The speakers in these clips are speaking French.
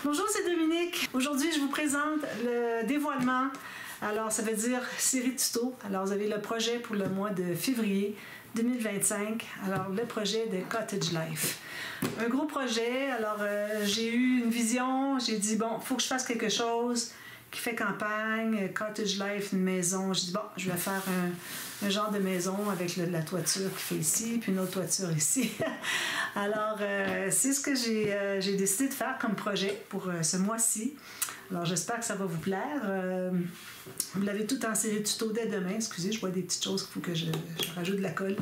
Bonjour, c'est Dominique. Aujourd'hui, je vous présente le dévoilement. Alors, ça veut dire série tuto. Alors, vous avez le projet pour le mois de février 2025. Alors, le projet de Cottage Life. Un gros projet. Alors, j'ai eu une vision. J'ai dit, bon, il faut que je fasse quelque chose qui fait campagne, Cottage Life, une maison. J'ai dit, bon, je vais faire un genre de maison avec la toiture qui fait ici, puis une autre toiture ici. Alors, c'est ce que j'ai décidé de faire comme projet pour ce mois-ci. Alors, j'espère que ça va vous plaire. Vous l'avez tout en série tuto dès demain. Excusez, je vois des petites choses qu'il faut que je rajoute de la colle.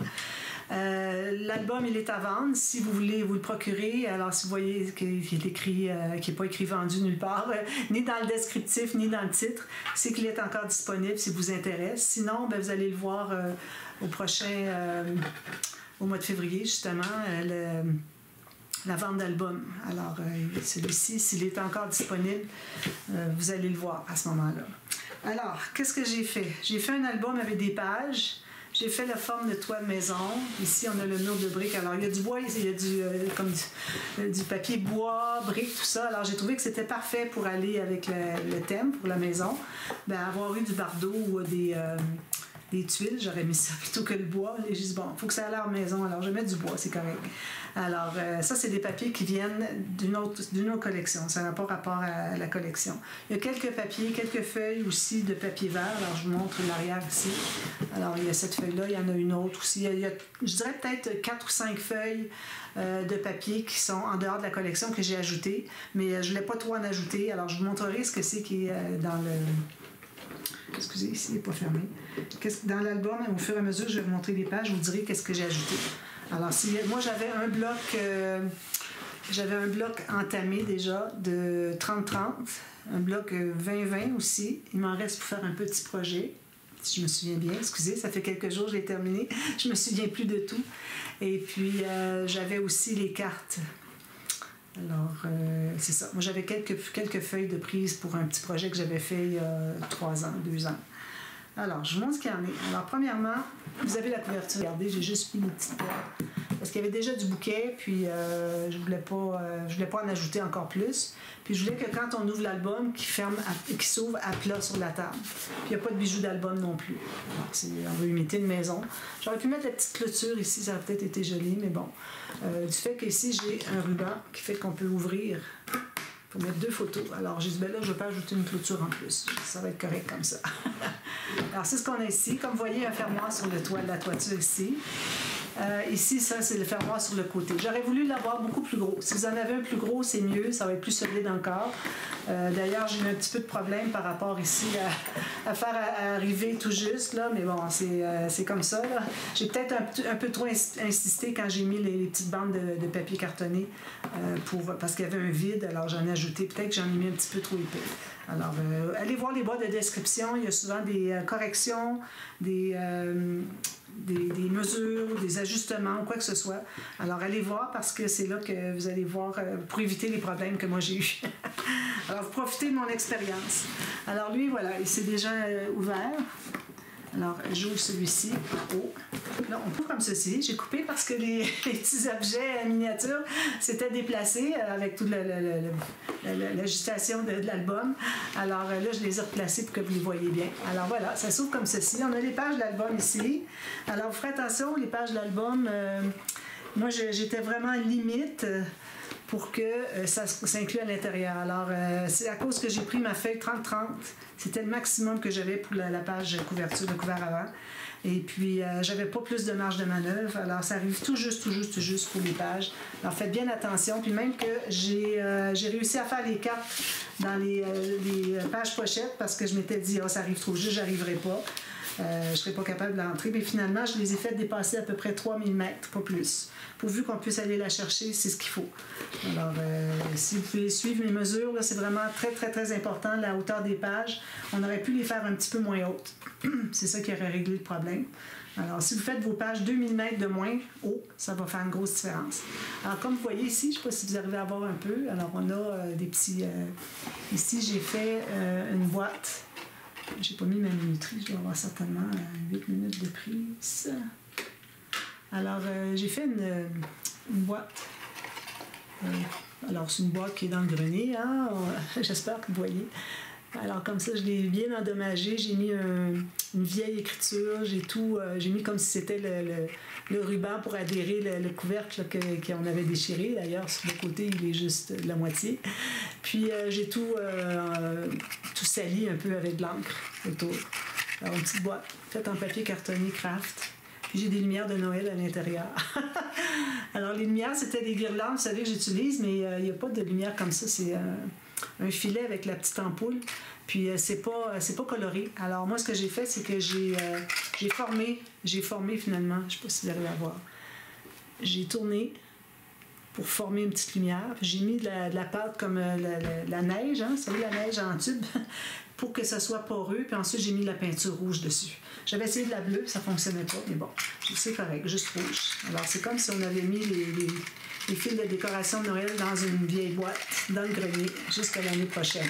L'album, il est à vendre. Si vous voulez vous le procurer, alors si vous voyez qu'il est écrit, qu'il n'est pas écrit vendu nulle part, ni dans le descriptif, ni dans le titre, c'est qu'il est encore disponible si vous intéresse. Sinon, ben, vous allez le voir au prochain, au mois de février, justement, la vente d'album. Alors, celui-ci, s'il est encore disponible, vous allez le voir à ce moment-là. Alors, qu'est-ce que j'ai fait? J'ai fait un album avec des pages. J'ai fait la forme de toit de maison. Ici, on a le mur de briques. Alors, il y a du bois, il y a du papier bois, briques, tout ça. Alors, j'ai trouvé que c'était parfait pour aller avec le thème pour la maison. Ben, avoir eu du bardeau ou des tuiles, j'aurais mis ça plutôt que le bois. Et j'ai dit, bon, il faut que ça ait l'air maison. Alors, je vais mettre du bois, c'est correct. Alors, ça, c'est des papiers qui viennent d'une autre collection. Ça n'a pas rapport à la collection. Il y a quelques papiers, quelques feuilles aussi de papier vert. Alors, je vous montre l'arrière ici. Alors, il y a cette feuille-là, il y en a une autre aussi. Il y a je dirais peut-être 4 ou 5 feuilles de papier qui sont en dehors de la collection que j'ai ajoutées. Mais je ne voulais pas trop en ajouter. Alors, je vous montrerai ce que c'est qui est dans le... Excusez, ici, il n'est pas fermé. Dans l'album, au fur et à mesure, je vais vous montrer les pages, je vous dirai qu'est-ce que j'ai ajouté. Alors, moi, j'avais un bloc entamé déjà de 30-30, un bloc 20-20 aussi. Il m'en reste pour faire un petit projet, si je me souviens bien. Excusez, ça fait quelques jours que je l'ai terminé. Je me souviens plus de tout. Et puis, j'avais aussi les cartes. Alors, c'est ça. Moi, j'avais quelques feuilles de prise pour un petit projet que j'avais fait il y a 3 ans, 2 ans. Alors, je vous montre ce qu'il y en a. Alors, premièrement, vous avez la couverture. Regardez, j'ai juste mis une petite boîte. Parce qu'il y avait déjà du bouquet, puis je voulais pas en ajouter encore plus. Puis je voulais que quand on ouvre l'album, qu'il s'ouvre à plat sur la table. Puis il n'y a pas de bijoux d'album non plus. Alors, on veut imiter une maison. J'aurais pu mettre la petite clôture ici, ça aurait peut-être été joli, mais bon. Du fait qu'ici, j'ai un ruban qui fait qu'on peut ouvrir. Il faut mettre 2 photos. Alors, j'ai dit, ben là, je ne vais pas ajouter une clôture en plus. Ça va être correct comme ça. Alors, c'est ce qu'on a ici. Comme vous voyez, un fermoir sur le toit de la toiture ici. Ici, ça, c'est le fermoir sur le côté. J'aurais voulu l'avoir beaucoup plus gros. Si vous en avez un plus gros, c'est mieux. Ça va être plus solide encore. D'ailleurs, j'ai eu un petit peu de problème par rapport ici à faire arriver tout juste, là. Mais bon, c'est comme ça, là. J'ai peut-être un peu trop insisté quand j'ai mis les petites bandes de papier cartonné parce qu'il y avait un vide. Alors, j'en ai ajouté. Peut-être que j'en ai mis un petit peu trop épais. Alors, allez voir les boîtes de description. Il y a souvent des corrections, des mesures, des ajustements, quoi que ce soit. Alors, allez voir parce que c'est là que vous allez voir pour éviter les problèmes que moi j'ai eus. Alors, vous profitez de mon expérience. Alors, lui, voilà, il s'est déjà ouvert. Alors, j'ouvre celui-ci. Oh. Là, on coupe comme ceci. J'ai coupé parce que les petits objets miniatures s'étaient déplacés avec toute l'agitation de l'album. Alors là, je les ai replacés pour que vous les voyez bien. Alors voilà, ça s'ouvre comme ceci. On a les pages de l'album ici. Alors, vous ferez attention, les pages de l'album, moi, j'étais vraiment limite pour que ça s'inclue à l'intérieur. Alors, c'est à cause que j'ai pris ma feuille 30-30. C'était le maximum que j'avais pour la page couverture, le couvert avant. Et puis, j'avais pas plus de marge de manœuvre. Alors, ça arrive tout juste pour les pages. Alors, faites bien attention. Puis même que j'ai réussi à faire les cartes dans les pages pochettes parce que je m'étais dit, oh, ça arrive trop juste, j'arriverai pas. Je ne serais pas capable de l'entrer. Mais finalement, je les ai fait dépasser à peu près 3000 mètres, pas plus. Pourvu qu'on puisse aller la chercher, c'est ce qu'il faut. Alors, si vous pouvez suivre mes mesures, c'est vraiment très, très, très important, la hauteur des pages. On aurait pu les faire un petit peu moins hautes. C'est ça qui aurait réglé le problème. Alors, si vous faites vos pages 2000 mètres de moins haut, ça va faire une grosse différence. Alors, comme vous voyez ici, je ne sais pas si vous arrivez à voir un peu. Alors, on a des petits... ici, j'ai fait une boîte. J'ai pas mis ma minuterie, je dois avoir certainement 8 minutes de prise. Alors, j'ai fait une boîte Alors, c'est une boîte qui est dans le grenier, hein? J'espère que vous voyez. Alors, comme ça, je l'ai bien endommagé. J'ai mis une vieille écriture. J'ai mis comme si c'était le ruban pour adhérer le couvercle qu'on avait déchiré. D'ailleurs, sur le côté, il est juste la moitié. Puis, j'ai tout sali un peu avec de l'encre autour. Alors, une petite boîte faite en papier cartonné Kraft. Puis, j'ai des lumières de Noël à l'intérieur. Alors, les lumières, c'était des guirlandes, vous savez, que j'utilise, mais il n'y a pas de lumière comme ça. C'est un filet avec la petite ampoule. Puis c'est pas coloré. Alors moi, ce que j'ai fait, c'est que j'ai formé finalement. Je ne sais pas si vous allez la voir. J'ai tourné pour former une petite lumière. J'ai mis de la pâte comme la neige, hein, vous savez, la neige en tube, pour que ça soit poreux. Puis ensuite, j'ai mis de la peinture rouge dessus. J'avais essayé de la bleue, ça ne fonctionnait pas, mais bon, c'est correct, juste rouge. Alors c'est comme si on avait mis les fils de décoration de Noël dans une vieille boîte, dans le grenier, jusqu'à l'année prochaine.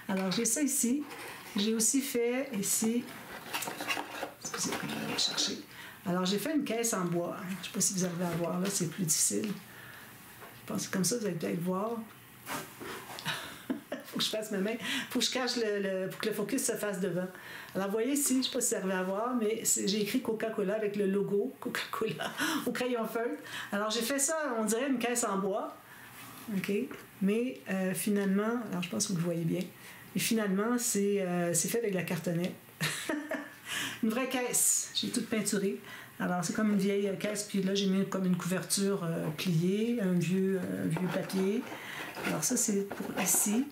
Alors, j'ai ça ici. J'ai aussi fait ici... Excusez, je vais chercher. Alors, j'ai fait une caisse en bois. Je ne sais pas si vous arrivez à voir, là, c'est plus difficile. Je pense que comme ça, vous allez peut-être voir. Faut que je fasse mes mains. Faut que je cache pour que le focus se fasse devant. Alors, vous voyez ici, je ne sais pas si vous arrivez à voir, mais j'ai écrit Coca-Cola avec le logo Coca-Cola au crayon feutre. Alors, j'ai fait ça, on dirait une caisse en bois. OK? Mais finalement, alors je pense que vous le voyez bien, et finalement, c'est fait avec de la cartonnette. Une vraie caisse. J'ai tout peinturé. Alors, c'est comme une vieille caisse, puis là, j'ai mis comme une couverture pliée, un vieux papier. Alors, ça, c'est pour ici.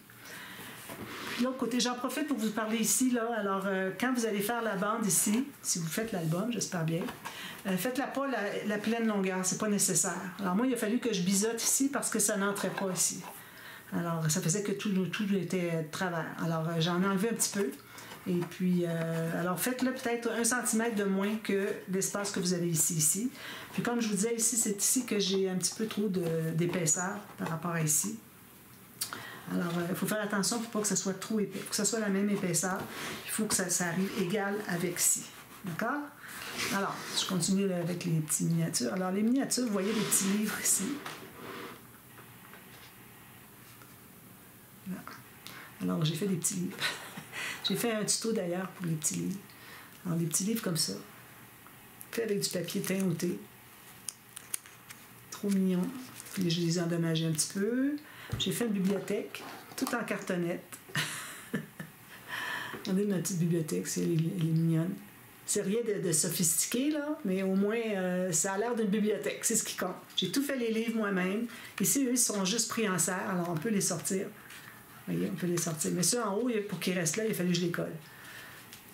Puis l'autre côté, j'en profite pour vous parler ici, là. Alors, quand vous allez faire la bande ici, si vous faites l'album, j'espère bien, faites-la pas la pleine longueur, c'est pas nécessaire. Alors, moi, il a fallu que je biseaute ici parce que ça n'entrait pas ici. Alors, ça faisait que tout était de travers. Alors, j'en ai enlevé un petit peu. Et puis, alors faites-le peut-être 1 cm de moins que l'espace que vous avez ici. Puis comme je vous disais, ici, c'est ici que j'ai un petit peu trop d'épaisseur par rapport à ici. Alors, il faut faire attention pour pas que ça soit trop épais. Il faut que ça soit la même épaisseur. Il faut que ça arrive égal avec ici. D'accord? Alors, je continue avec les petites miniatures. Alors, les miniatures, vous voyez les petits livres ici. Là. Alors, j'ai fait des petits livres. J'ai fait un tuto d'ailleurs pour les petits livres. Alors, des petits livres comme ça. Fait avec du papier teint-outé. Trop mignon. Puis, je les ai endommagés un petit peu. J'ai fait une bibliothèque, tout en cartonnette. Regardez ma petite bibliothèque, elle est mignonne. C'est rien de sophistiqué, là, mais au moins, ça a l'air d'une bibliothèque, c'est ce qui compte. J'ai tout fait les livres moi-même. Ici, eux, ils sont juste pris en serre, alors on peut les sortir. Vous voyez, on peut les sortir. Mais ceux en haut, pour qu'ils restent là, il a fallu que je les colle.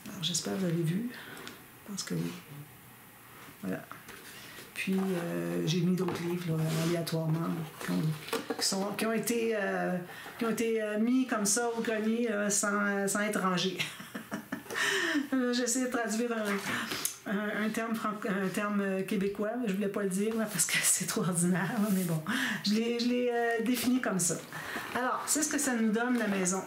Alors, j'espère que vous avez vu. Je pense que oui. Voilà. Puis, j'ai mis d'autres livres, là, aléatoirement, qui ont été mis comme ça au grenier sans être rangés. J'essaie de traduire un terme québécois, mais je ne voulais pas le dire là, parce que c'est trop ordinaire, là, mais bon, je l'ai défini comme ça. Alors, c'est ce que ça nous donne, la maison.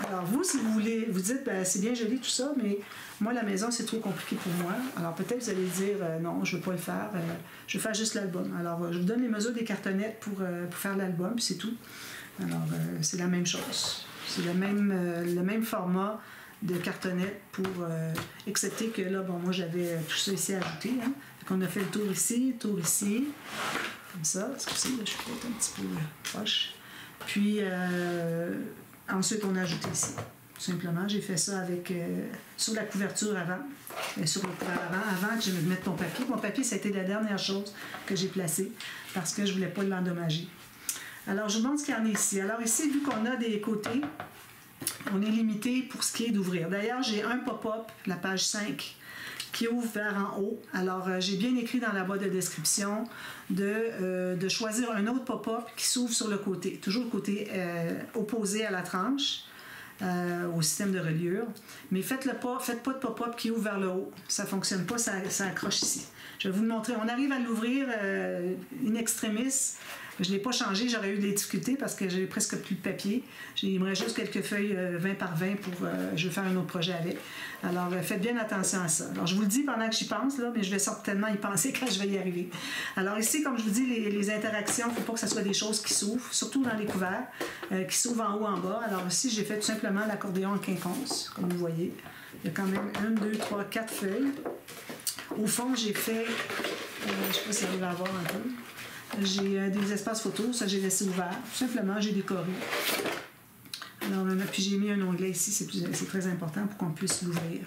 Alors, vous, si vous voulez, vous dites, ben, c'est bien joli tout ça, mais moi, la maison, c'est trop compliqué pour moi. Alors, peut-être vous allez dire, non, je ne veux pas le faire, je vais faire juste l'album. Alors, je vous donne les mesures des cartonnettes pour faire l'album, puis c'est tout. Alors, c'est la même chose. C'est le même format de cartonnette pour, excepté que là, bon, moi, j'avais tout ça ici ajouté. Hein. Donc, on a fait le tour ici, comme ça. Excusez, là, je suis peut-être un petit peu proche. Puis, ensuite, on a ajouté ici. Tout simplement, j'ai fait ça avec sur la couverture avant. Sur le couvert avant que je me mette mon papier. Mon papier, ça a été la dernière chose que j'ai placée parce que je ne voulais pas l'endommager. Alors, je vous montre ce qu'il y en a ici. Alors ici, vu qu'on a des côtés, on est limité pour ce qui est d'ouvrir. D'ailleurs, j'ai un pop-up, la page 5, qui ouvre vers en haut. Alors, j'ai bien écrit dans la boîte de description de choisir un autre pop-up qui s'ouvre sur le côté, toujours le côté opposé à la tranche, au système de reliure. Mais faites pas de pop-up qui ouvre vers le haut. Ça ne fonctionne pas, ça accroche ici. Je vais vous le montrer. On arrive à l'ouvrir in extremis Je ne l'ai pas changé, j'aurais eu des difficultés parce que j'ai presque plus de papier. Il me reste juste quelques feuilles 20 par 20 pour... je vais faire un autre projet avec. Alors, faites bien attention à ça. Alors, je vous le dis pendant que j'y pense, là, mais je vais certainement y penser quand je vais y arriver. Alors ici, comme je vous dis, les interactions, il ne faut pas que ce soit des choses qui s'ouvrent, surtout dans les couverts, qui s'ouvrent en haut, en bas. Alors ici, j'ai fait tout simplement l'accordéon en quinconce, comme vous voyez. Il y a quand même 1, 2, 3, 4 feuilles. Au fond, j'ai fait... je ne sais pas si vous allez voir un peu. J'ai des espaces photos, ça j'ai laissé ouvert. Tout simplement, j'ai décoré. Alors, puis j'ai mis un onglet ici, c'est très important pour qu'on puisse l'ouvrir.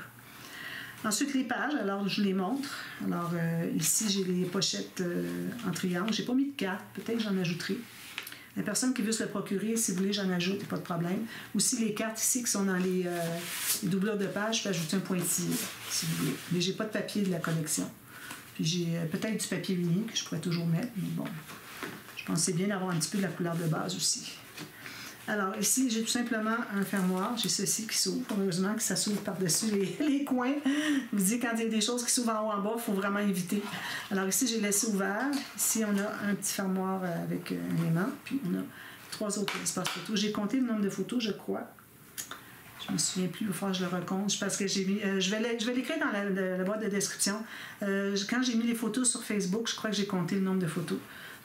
Ensuite, les pages, alors je les montre. Alors, ici, j'ai les pochettes en triangle. Je n'ai pas mis de carte, peut-être que j'en ajouterai. La personne qui veut se le procurer, si vous voulez, j'en ajoute, pas de problème. Aussi, les cartes ici qui sont dans les doubleurs de pages, je peux ajouter un pointillé, si vous voulez. Mais je n'ai pas de papier de la collection. Puis j'ai peut-être du papier uni que je pourrais toujours mettre, mais bon, je pense que c'est bien d'avoir un petit peu de la couleur de base aussi. Alors ici, j'ai tout simplement un fermoir. J'ai ceci qui s'ouvre. Heureusement que ça s'ouvre par-dessus les coins. Je vous dis, quand il y a des choses qui s'ouvrent en haut en bas, il faut vraiment éviter. Alors ici, j'ai laissé ouvert. Ici, on a un petit fermoir avec un aimant. Puis on a 3 autres espaces photos. J'ai compté le nombre de photos, je crois. Je me souviens plus, il va falloir que je le recompte parce que j'ai mis. Je vais l'écrire dans la boîte de description. Quand j'ai mis les photos sur Facebook, je crois que j'ai compté le nombre de photos.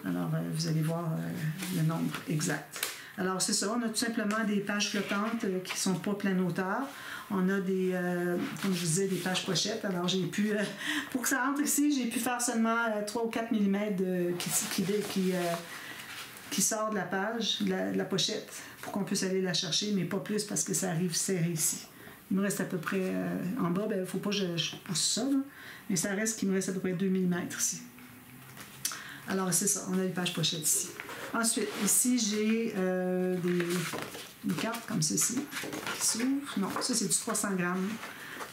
Alors, vous allez voir le nombre exact. Alors, c'est ça, on a tout simplement des pages flottantes qui ne sont pas plein hauteur. On a des, comme je vous disais, des pages pochettes. Alors, j'ai pu, pour que ça entre ici, j'ai pu faire seulement 3 ou 4 mm qui sort de la page, de la pochette, pour qu'on puisse aller la chercher, mais pas plus parce que ça arrive serré ici. Il me reste à peu près, en bas, il ne faut pas que je pousse ça, là, mais ça reste qu'il me reste à peu près 2 mm ici. Alors, c'est ça, on a les pages pochettes ici. Ensuite, ici, j'ai des cartes comme ceci qui s'ouvrent. Non, ça, c'est du 300 grammes.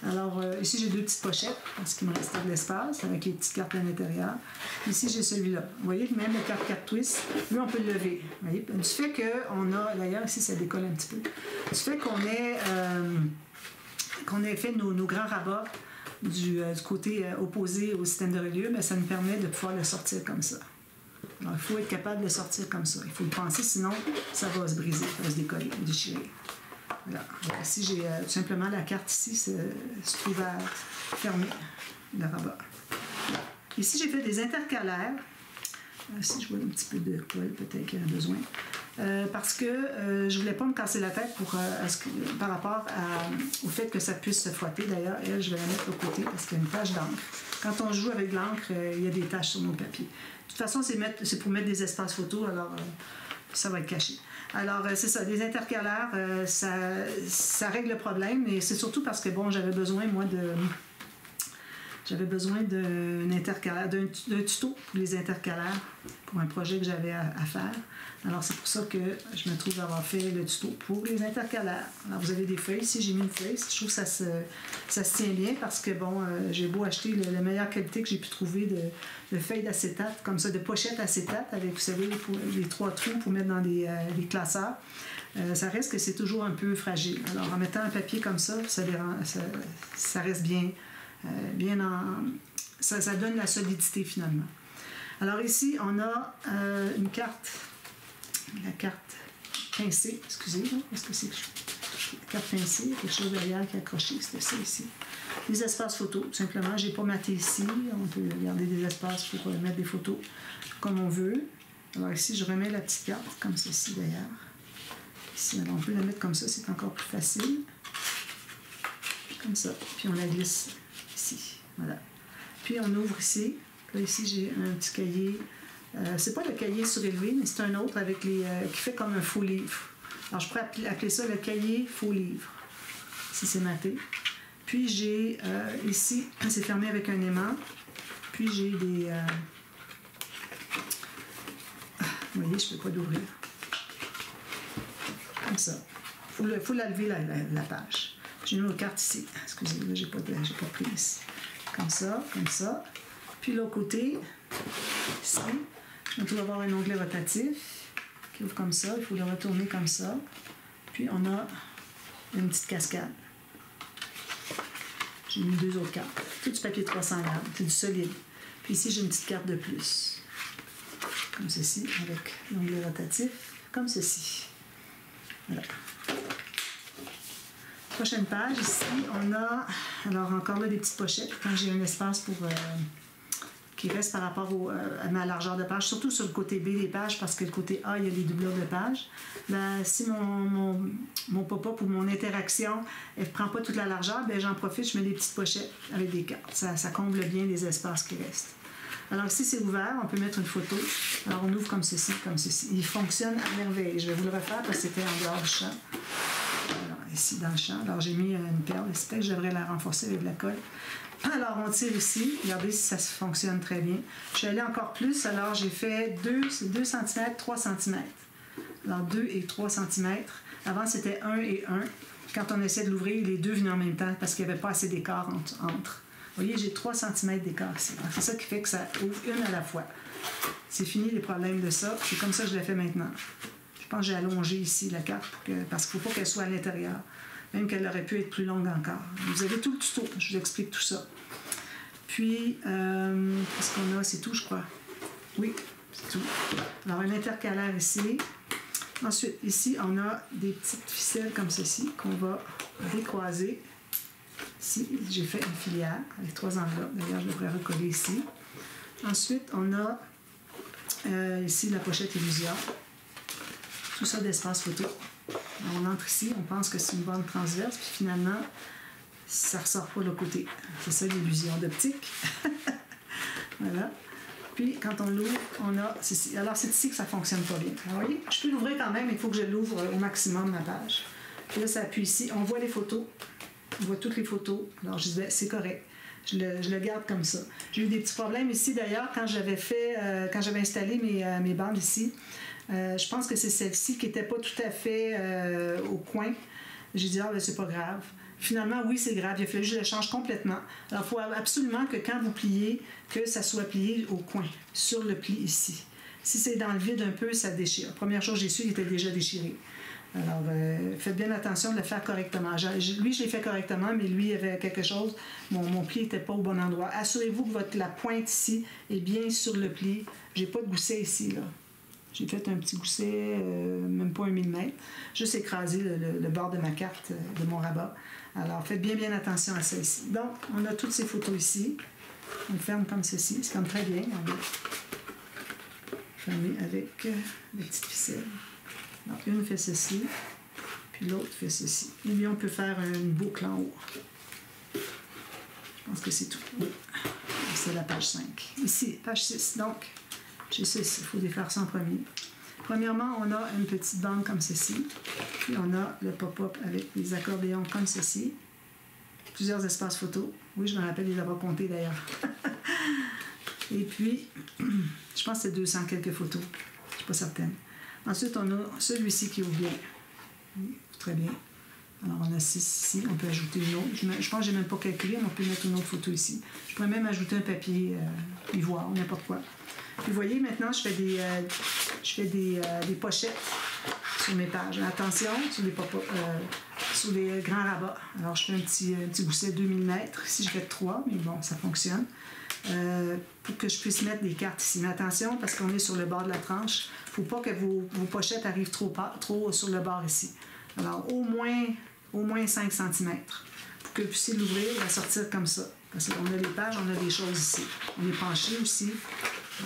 Alors, ici, j'ai 2 petites pochettes parce qu'il me restait de l'espace avec les petites cartes à l'intérieur. Ici, j'ai celui-là. Vous voyez que même le carte 4 twist, lui, on peut le lever. Vous voyez? Du fait qu'on a, d'ailleurs, ici, ça décolle un petit peu. Du fait qu'on ait fait nos grands rabats du côté opposé au système de reliure, bien, ça nous permet de pouvoir le sortir comme ça. Alors, il faut être capable de le sortir comme ça. Il faut le penser, sinon, ça va se briser, ça va se décoller, déchirer. Voilà. Alors, ici, j'ai tout simplement la carte ici, se trouve fermée, le rabat. Ici, j'ai fait des intercalaires. Si je vois un petit peu de colle, peut-être qu'il y en a besoin. Parce que je ne voulais pas me casser la tête par rapport au fait que ça puisse se frotter. D'ailleurs, elle, je vais la mettre de côté parce qu'il y a une tache d'encre. Quand on joue avec l'encre, il y a des taches sur nos papiers. De toute façon, c'est pour mettre des espaces photos, alors ça va être caché. Alors, c'est ça, des intercalaires, ça règle le problème, mais c'est surtout parce que, bon, j'avais besoin, moi, d'un tuto pour les intercalaires, pour un projet que j'avais à faire. Alors, c'est pour ça que je me trouve avoir fait le tuto pour les intercalaires. Alors, vous avez des feuilles. Ici, j'ai mis une feuille. Je trouve que ça se tient bien parce que, bon, j'ai beau acheter la meilleure qualité que j'ai pu trouver de feuilles d'acétate, comme ça, de pochettes acétate avec, vous savez, les 3 trous pour mettre dans les classeurs. Ça reste que c'est toujours un peu fragile. Alors, en mettant un papier comme ça, ça reste bien ça donne la solidité finalement. Alors ici, on a une carte, la carte pincée, excusez, est-ce que c'est la carte pincée, il y a quelque chose derrière qui est accroché, c'est ça ici. Les espaces photos, tout simplement, j'ai pas maté ici, on peut garder des espaces pour mettre des photos comme on veut. Alors ici, je remets la petite carte, comme ceci d'ailleurs. Ici, alors on peut la mettre comme ça, c'est encore plus facile. Comme ça, puis on la glisse ici, voilà. Puis on ouvre ici. Là, ici, j'ai un petit cahier. C'est pas le cahier surélevé, mais c'est un autre avec qui fait comme un faux livre. Alors, je pourrais appeler ça le cahier faux livre, si c'est maté. Puis j'ai ici, c'est fermé avec un aimant. Puis j'ai des... vous voyez, je ne peux pas l'ouvrir. Comme ça. Il faut la lever, la page. J'ai une autre carte ici. Excusez-moi, j'ai pas prise. Comme ça, comme ça. Puis l'autre côté, ici, on peut avoir un onglet rotatif qui ouvre comme ça. Il faut le retourner comme ça. Puis on a une petite cascade. J'ai mis 2 autres cartes. Tout du papier 300 grammes. C'est du solide. Puis ici, j'ai une petite carte de plus. comme ceci, avec l'onglet rotatif, comme ceci. Voilà. Prochaine page, ici, on a, alors encore là, des petites pochettes, quand j'ai un espace pour... qui reste par rapport à ma largeur de page, surtout sur le côté B des pages, parce que le côté A, il y a les doublures de pages. Ben, si mon pop-up ou mon interaction, elle ne prend pas toute la largeur, ben, j'en profite, je mets des petites pochettes avec des cartes. Ça comble bien les espaces qui restent. Alors ici, c'est ouvert, on peut mettre une photo. Alors on ouvre comme ceci, comme ceci. Il fonctionne à merveille. Je vais vous le refaire parce que c'était en dehors du champ. Alors ici, dans le champ. Alors j'ai mis une perle. Peut-être que je devrais la renforcer avec de la colle. Alors, on tire ici. Regardez si ça fonctionne très bien. Je suis allée encore plus. Alors, j'ai fait 2 cm, 3 cm. Alors, 2 et 3 cm. Avant, c'était 1 et 1. Quand on essaie de l'ouvrir, les deux venaient en même temps parce qu'il n'y avait pas assez d'écart entre. Vous voyez, j'ai 3 cm d'écart ici. C'est ça qui fait que ça ouvre une à la fois. C'est fini les problèmes de ça. C'est comme ça que je l'ai fait maintenant. Je pense que j'ai allongé ici la carte parce qu'il ne faut pas qu'elle soit à l'intérieur. Même qu'elle aurait pu être plus longue encore. Vous avez tout le tuto, je vous explique tout ça. Puis, qu'est-ce qu'on a? C'est tout, je crois. Oui, c'est tout. Alors, un intercalaire ici. Ensuite, ici, on a des petites ficelles comme ceci qu'on va décroiser. Ici, j'ai fait une filière avec 3 enveloppes. D'ailleurs, je devrais recoller ici. Ensuite, on a ici la pochette illusion. Tout ça d'espace photo. On entre ici, on pense que c'est une bande transverse, puis finalement, ça ne ressort pas le côté. C'est ça l'illusion d'optique. Voilà. Puis, quand on l'ouvre, on a... Alors, c'est ici que ça ne fonctionne pas bien. Alors, vous voyez, je peux l'ouvrir quand même, mais il faut que je l'ouvre au maximum, ma page. Puis là, ça appuie ici. On voit les photos. On voit toutes les photos. Alors, je disais, c'est correct. Je le garde comme ça. J'ai eu des petits problèmes ici, d'ailleurs, quand j'avais installé mes bandes ici. Je pense que c'est celle-ci qui n'était pas tout à fait au coin. J'ai dit, ah, ben, c'est pas grave. Finalement, oui, c'est grave. Il a fallu que je le change complètement. Alors, il faut absolument que quand vous pliez, que ça soit plié au coin, sur le pli ici. Si c'est dans le vide un peu, ça déchire. Première chose que j'ai su, il était déjà déchiré. Alors, faites bien attention de le faire correctement. Lui, je l'ai fait correctement, mais lui, il y avait quelque chose. Mon pli n'était pas au bon endroit. Assurez-vous que la pointe ici est bien sur le pli. J'ai pas de gousset ici, là. J'ai fait un petit gousset, même pas 1 mm, juste écraser le bord de ma carte, de mon rabat. Alors, faites bien attention à ça ici. Donc, on a toutes ces photos ici. On ferme comme ceci. C'est comme très bien. On va fermer avec les petites ficelles. Donc, une fait ceci, puis l'autre fait ceci. Et puis, on peut faire une boucle en haut. Je pense que c'est tout. Oui. C'est la page 5. Ici, page 6. Donc, j'ai 6. Il faut défaire ça en premier. Premièrement, on a une petite bande comme ceci. Puis, on a le pop-up avec des accordéons comme ceci. Plusieurs espaces photos. Oui, je me rappelle les avoir comptés d'ailleurs. Et puis, je pense que c'est 200 quelques photos. Je ne suis pas certaine. Ensuite, on a celui-ci qui ouvre bien. Oui, très bien. Alors, on a 6 ici. On peut ajouter une autre. Je pense que je n'ai même pas calculé, mais on peut mettre une autre photo ici. Je pourrais même ajouter un papier ivoire, n'importe quoi. Puis, vous voyez, maintenant, je fais des pochettes sur mes pages. Attention, sur les grands rabats. Alors, je fais un petit gousset 2 mm. Ici, je fais 3, mais bon, ça fonctionne. Pour que je puisse mettre des cartes ici. Mais attention, parce qu'on est sur le bord de la tranche, il ne faut pas que vos pochettes arrivent trop sur le bord ici. Alors, au moins 5 cm pour que vous puissiez l'ouvrir et la sortir comme ça. Parce qu'on a les pages, on a des choses ici. On est penché aussi.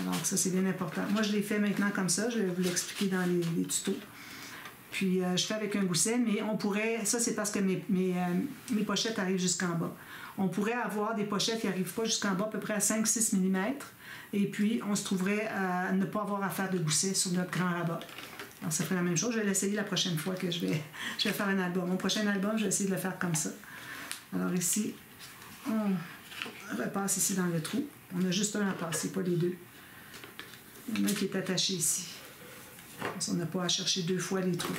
Alors, ça, c'est bien important. Moi, je l'ai fait maintenant comme ça. Je vais vous l'expliquer dans les tutos. Puis, je fais avec un gousset, mais on pourrait... Ça, c'est parce que mes pochettes arrivent jusqu'en bas. On pourrait avoir des pochettes qui n'arrivent pas jusqu'en bas, à peu près à 5-6 mm. Et puis, on se trouverait à ne pas avoir à faire de gousset sur notre grand rabat. Alors, ça ferait la même chose. Je vais l'essayer la prochaine fois que je vais faire un album. Mon prochain album, je vais essayer de le faire comme ça. Alors ici, on repasse ici dans le trou. On a juste un à passer, pas les deux. Il y en a un qui est attaché ici. On n'a pas à chercher 2 fois les trous.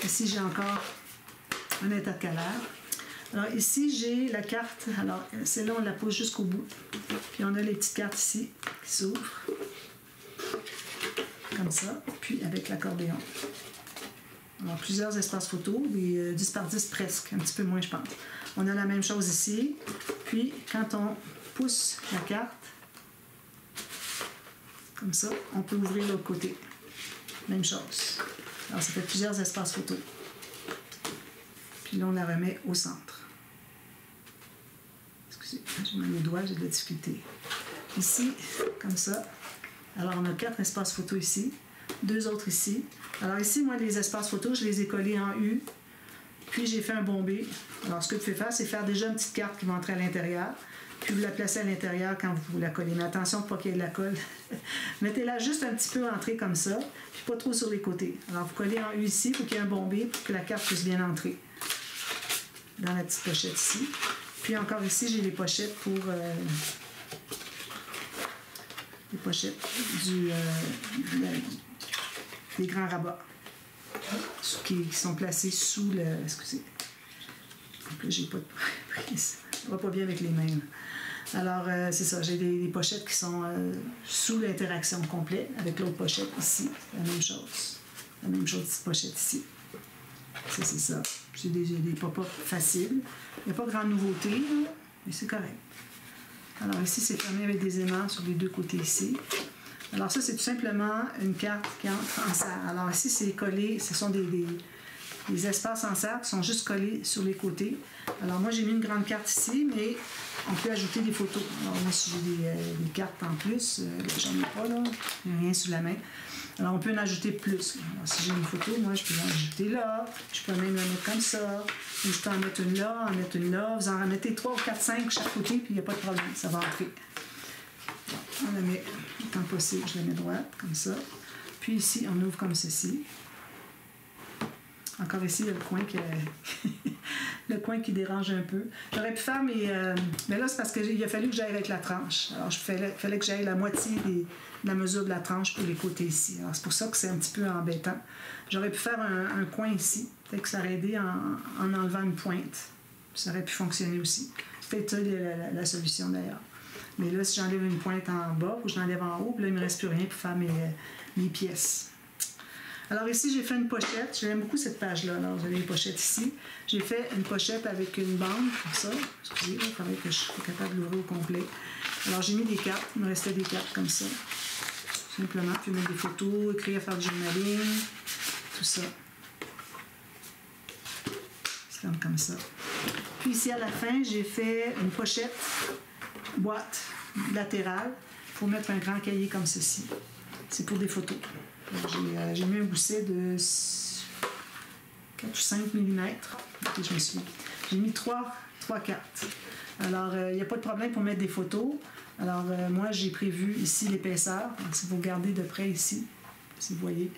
Ici, j'ai encore un intercalaire. Alors ici, j'ai la carte. Alors, celle-là, on la pose jusqu'au bout. Puis on a les petites cartes ici qui s'ouvrent. Comme ça. Puis avec l'accordéon. Alors, plusieurs espaces photos, des 10 par 10 presque, un petit peu moins, je pense. On a la même chose ici. Puis, quand on pousse la carte, Comme ça, on peut ouvrir l'autre côté. Même chose. Alors, ça fait plusieurs espaces photo. Puis là, on la remet au centre. Excusez, j'ai mis mes doigts, j'ai de la difficulté. Ici, comme ça. Alors, on a 4 espaces photo ici, 2 autres ici. Alors ici, moi, les espaces photo, je les ai collés en U. Puis, j'ai fait un bombé. Alors, ce que vous pouvez faire, c'est faire déjà une petite carte qui va entrer à l'intérieur. Puis, vous la placez à l'intérieur quand vous la collez. Mais attention pour pas qu'il y ait de la colle. Mettez-la juste un petit peu entrée comme ça, puis pas trop sur les côtés. Alors, vous collez en U ici pour qu'il y ait un bombé, pour que la carte puisse bien entrer dans la petite pochette ici. Puis, encore ici, j'ai les pochettes pour... les pochettes des grands rabats qui sont placés sous le... Excusez. Donc là, j'ai pas de prise. Ça va pas bien avec les mains. Alors, c'est ça. J'ai des pochettes qui sont sous l'interaction complète avec l'autre pochette ici. La même chose. La même chose, cette pochette ici. Ça, c'est ça. J'ai des pop-up faciles. Il n'y a pas de grande nouveauté, là, mais c'est correct. Alors ici, c'est fermé avec des aimants sur les deux côtés ici. Alors ça, c'est tout simplement une carte qui entre en serre. Alors ici, c'est collé, ce sont des espaces en serre qui sont juste collés sur les côtés. Alors moi, j'ai mis une grande carte ici, mais on peut ajouter des photos. Alors moi, si j'ai des cartes en plus, j'en ai pas là, il n'y a rien sous la main. Alors on peut en ajouter plus. Alors, si j'ai une photo, moi, je peux en ajouter là. Je peux même la mettre comme ça. Je peux en mettre une là, en mettre une là. Vous en remettez 3 ou 4, 5 chaque côté, puis il n'y a pas de problème. Ça va entrer. On la met, tant possible, je la mets droite, comme ça. Puis ici, on ouvre comme ceci. Encore ici, il y a le coin qui, le coin qui dérange un peu. J'aurais pu faire mes... mais là, c'est parce qu'il a fallu que j'aille avec la tranche. Alors, il fallait que j'aille la moitié de la mesure de la tranche pour les côtés ici. Alors, c'est pour ça que c'est un petit peu embêtant. J'aurais pu faire un coin ici. Peut-être que ça aurait aidé en enlevant une pointe. Ça aurait pu fonctionner aussi. C'est peut-être ça la solution, d'ailleurs. Mais là, si j'enlève une pointe en bas ou je l'enlève en haut, puis là, il ne me reste plus rien pour faire mes pièces. Alors ici, j'ai fait une pochette. J'aime beaucoup cette page-là. Alors, vous avez les pochettes ici. J'ai fait une pochette avec une bande, comme ça. Excusez, il faudrait que je sois capable de l'ouvrir au complet. Alors, j'ai mis des cartes. Il me restait des cartes comme ça. Simplement, puis mettre des photos, écrire, faire du journaling, tout ça. C'est comme ça. Puis ici, à la fin, j'ai fait une pochette boîte latérale pour mettre un grand cahier comme ceci. C'est pour des photos. J'ai mis un gousset de 4 ou 5 mm. Je me suis... J'ai mis 3 cartes. Alors, il n'y a pas de problème pour mettre des photos. Alors, moi, j'ai prévu ici l'épaisseur. Si vous regardez de près ici, si vous voyez,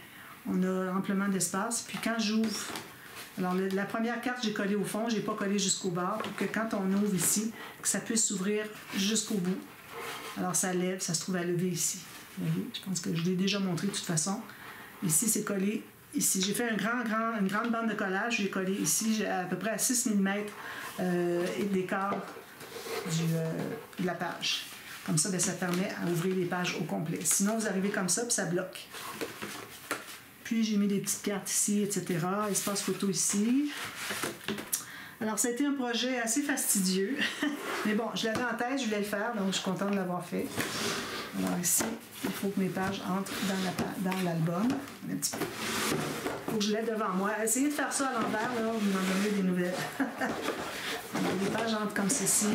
on a amplement d'espace. Puis quand j'ouvre... Alors, la première carte, j'ai collé au fond. Je n'ai pas collé jusqu'au bord pour que quand on ouvre ici, que ça puisse s'ouvrir jusqu'au bout. Alors, ça lève, ça se trouve à lever ici. Vous voyez, je pense que je l'ai déjà montré de toute façon. Ici, c'est collé. Ici, j'ai fait une grande bande de collage. J'ai collé ici à peu près à 6 mm d'écart de la page. Comme ça, bien, ça permet à ouvrir les pages au complet. Sinon, vous arrivez comme ça, puis ça bloque. Puis, j'ai mis des petites cartes ici, etc. Espace photo ici. Alors, ça a été un projet assez fastidieux. Mais bon, je l'avais en tête, je voulais le faire, donc je suis contente de l'avoir fait. Alors ici, il faut que mes pages entrent dans l'album. Un petit peu. Il faut que je l'aie devant moi. Essayez de faire ça à l'envers, là, vous m'en donnez des nouvelles. Alors, les pages entrent comme ceci.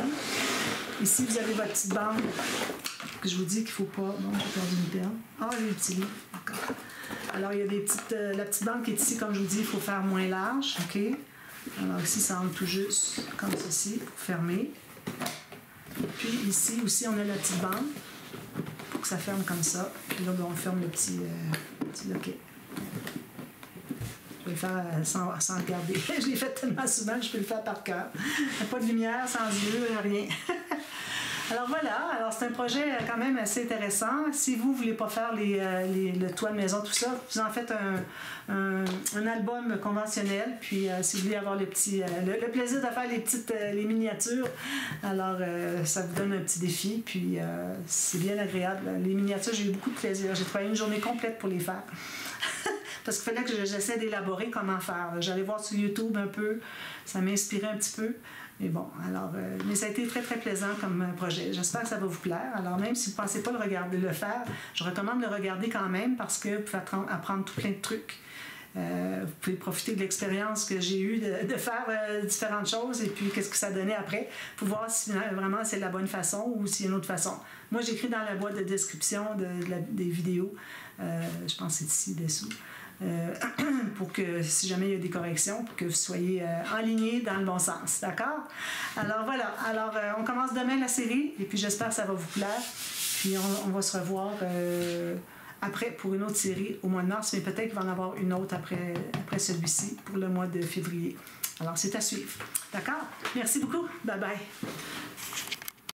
Ici, vous avez votre petite bande que je vous dis qu'il ne faut pas... Bon, j'ai perdu une perle. Ah, j'ai le petit livre. D'accord. Alors, il y a des petites... la petite bande qui est ici, comme je vous dis, il faut faire moins large. OK? Alors ici, ça entre tout juste comme ceci, pour fermer. Puis ici aussi, on a la petite bande pour que ça ferme comme ça. Puis là, on ferme le petit loquet. Je vais le faire sans regarder. Je l'ai fait tellement souvent que je peux le faire par cœur. Il n'y a pas de lumière, sans yeux, rien. Alors voilà, alors c'est un projet quand même assez intéressant. Si vous ne voulez pas faire le toit de maison, tout ça, vous en faites un album conventionnel. Puis si vous voulez avoir le plaisir de faire les miniatures, alors ça vous donne un petit défi. Puis c'est bien agréable. Les miniatures, j'ai eu beaucoup de plaisir. J'ai travaillé une journée complète pour les faire. parce qu'il fallait que j'essaie d'élaborer comment faire. J'allais voir sur YouTube un peu, ça m'inspirait un petit peu. Mais bon, alors, mais ça a été très, très plaisant comme projet. J'espère que ça va vous plaire. Alors, même si vous ne pensez pas le faire, je recommande de le regarder quand même parce que vous pouvez apprendre tout plein de trucs. Vous pouvez profiter de l'expérience que j'ai eue de faire différentes choses et puis qu'est-ce que ça donnait après pour voir si vraiment c'est la bonne façon ou s'il y a une autre façon. Moi, j'écris dans la boîte de description des vidéos. Je pense que c'est ici dessous. Pour que si jamais il y a des corrections, pour que vous soyez alignés dans le bon sens. D'accord? Alors voilà. Alors on commence demain la série et puis j'espère que ça va vous plaire. Puis on va se revoir après pour une autre série au mois de mars, mais peut-être qu'il va en avoir une autre après celui-ci pour le mois de février. Alors c'est à suivre. D'accord? Merci beaucoup. Bye bye.